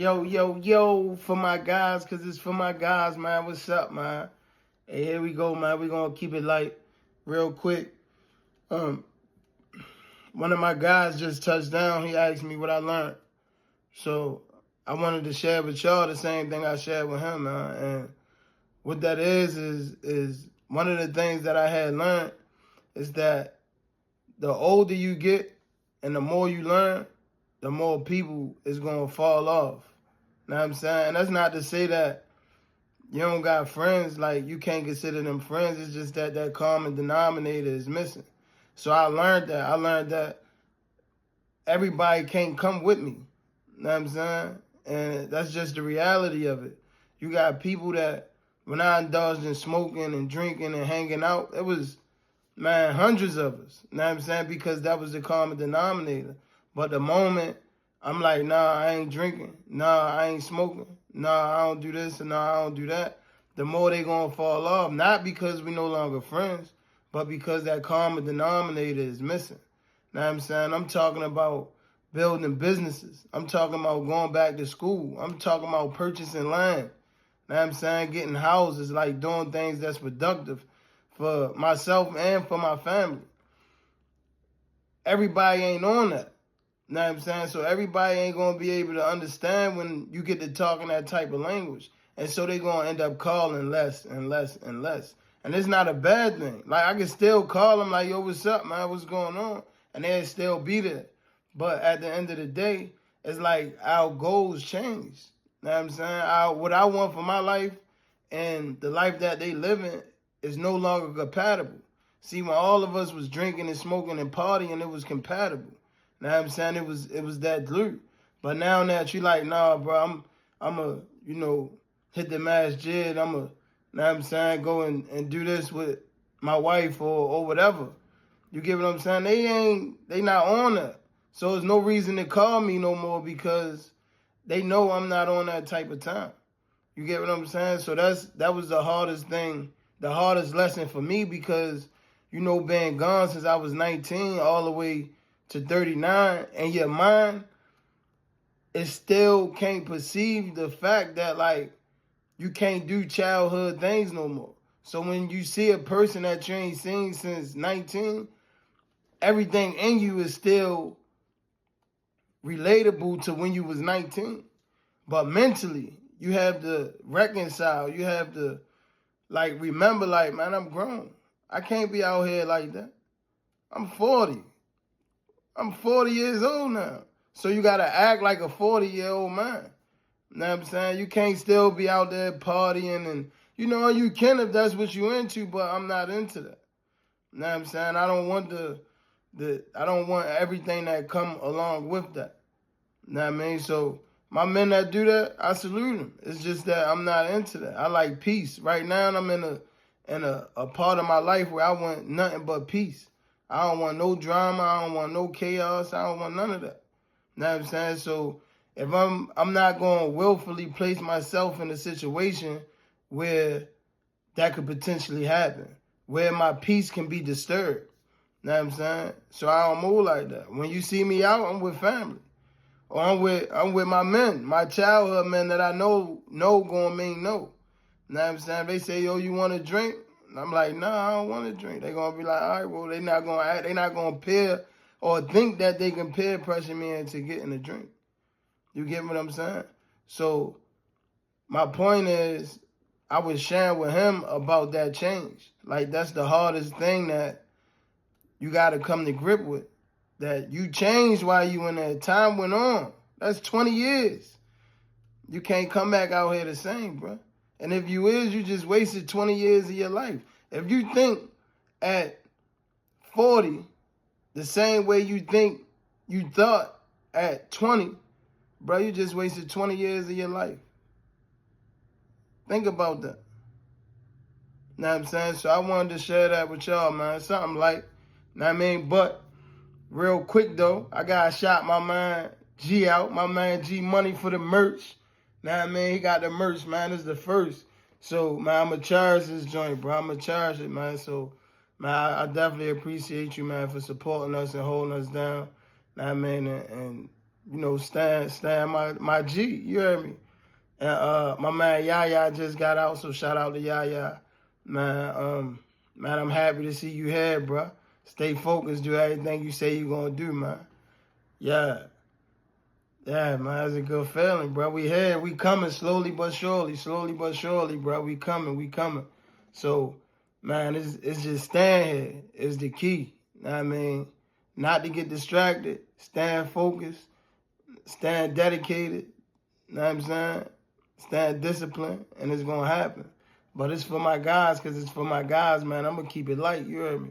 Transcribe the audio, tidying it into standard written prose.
Yo, for my guys, because it's for my guys, man. What's up, man? Hey, here we go, man. We're going to keep it light real quick. One of my guys just touched down. He asked me what I learned. So I wanted to share with y'all the same thing I shared with him, man. And what that is one of the things that I had learned is that the older you get and the more you learn, the more people is going to fall off. Know what I'm saying? And that's not to say that you don't got friends, like you can't consider them friends. It's just that that common denominator is missing. So I learned that. I learned that everybody can't come with me. Know what I'm saying? And that's just the reality of it. You got people that, when I indulged in smoking and drinking and hanging out, it was, man, hundreds of us. Know what I'm saying? Because that was the common denominator. But the moment I'm like, nah, I ain't drinking. Nah, I ain't smoking. Nah, I don't do this and nah, I don't do that. The more they gonna fall off, not because we no longer friends, but because that common denominator is missing. Know what I'm saying? I'm talking about building businesses. I'm talking about going back to school. I'm talking about purchasing land. Know what I'm saying? Getting houses, like doing things that's productive for myself and for my family. Everybody ain't on that. Know what I'm saying? So everybody ain't going to be able to understand when you get to talking that type of language. And so they going to end up calling less and less and less. And it's not a bad thing. Like, I can still call them like, yo, what's up, man? What's going on? And they'll still be there. But at the end of the day, it's like our goals change. Know what I'm saying? What I want for my life and the life that they live in is no longer compatible. See, when all of us was drinking and smoking and partying, it was compatible. Know what I'm saying? It was that glue. But now that you like, nah, bro, I'm a, hit the masjid. I'm a, know what I'm saying, go and do this with my wife or whatever. You get what I'm saying? They not on that. So there's no reason to call me no more because they know I'm not on that type of time. You get what I'm saying? So that was the hardest thing, the hardest lesson for me because, being gone since I was 19 all the way to 39, and your mind, it still can't perceive the fact that, like, you can't do childhood things no more. So when you see a person that you ain't seen since 19, everything in you is still relatable to when you was 19. But mentally, you have to reconcile. You have to, like, remember, like, man, I'm grown. I can't be out here like that. I'm 40. I'm 40 years old now. So you got to act like a 40-year-old man. Know what I'm saying? You can't still be out there partying and, you can if that's what you into, but I'm not into that. Know what I'm saying? I don't want I don't want everything that come along with that. Know what I mean? So my men that do that, I salute them. It's just that I'm not into that. I like peace. Right now I'm in a part of my life where I want nothing but peace. I don't want no drama. I don't want no chaos. I don't want none of that. Know what I'm saying? So if I'm not going to willfully place myself in a situation where that could potentially happen, where my peace can be disturbed. Know what I'm saying? So I don't move like that. When you see me out, I'm with family. Or I'm with my men, my childhood men that I know gonna mean no. Know what I'm saying? They say, yo, you want to drink? And I'm like, nah, I don't want to drink. They're going to be like, all right, well, they're not going to peer or think that they can peer pressure me into getting a drink. You get what I'm saying? So my point is, I was sharing with him about that change. Like, that's the hardest thing that you got to come to grip with. That you changed while you in there. Time went on. That's 20 years. You can't come back out here the same, bro. And if you just wasted 20 years of your life. If you think at 40 the same way you think you thought at 20, bro, you just wasted 20 years of your life. Think about that. Know what I'm saying? So I wanted to share that with y'all, man. Something like, know what I mean? But real quick, though, I got to shout my man G out, my man G Money for the merch. Know what I mean? He got the merch, man. It's the first. So, man, I'm going to charge this joint, bro. I'm going to charge it, man. So, man, I definitely appreciate you, man, for supporting us and holding us down. Know what I mean? And you know, stand my G. You heard me? And my man Yaya just got out, so shout out to Yaya. Man, man, I'm happy to see you here, bro. Stay focused, do everything you say you're gonna do, man. Yeah. Yeah, man, it's a good feeling, bro. We here, we coming slowly but surely, bro. We coming. So, man, it's just staying here is the key. Know what I mean, not to get distracted, stand focused, stand dedicated. Know what I'm saying? Stand disciplined, and it's gonna happen. But it's for my guys, cause it's for my guys, man. I'm gonna keep it light. You heard me?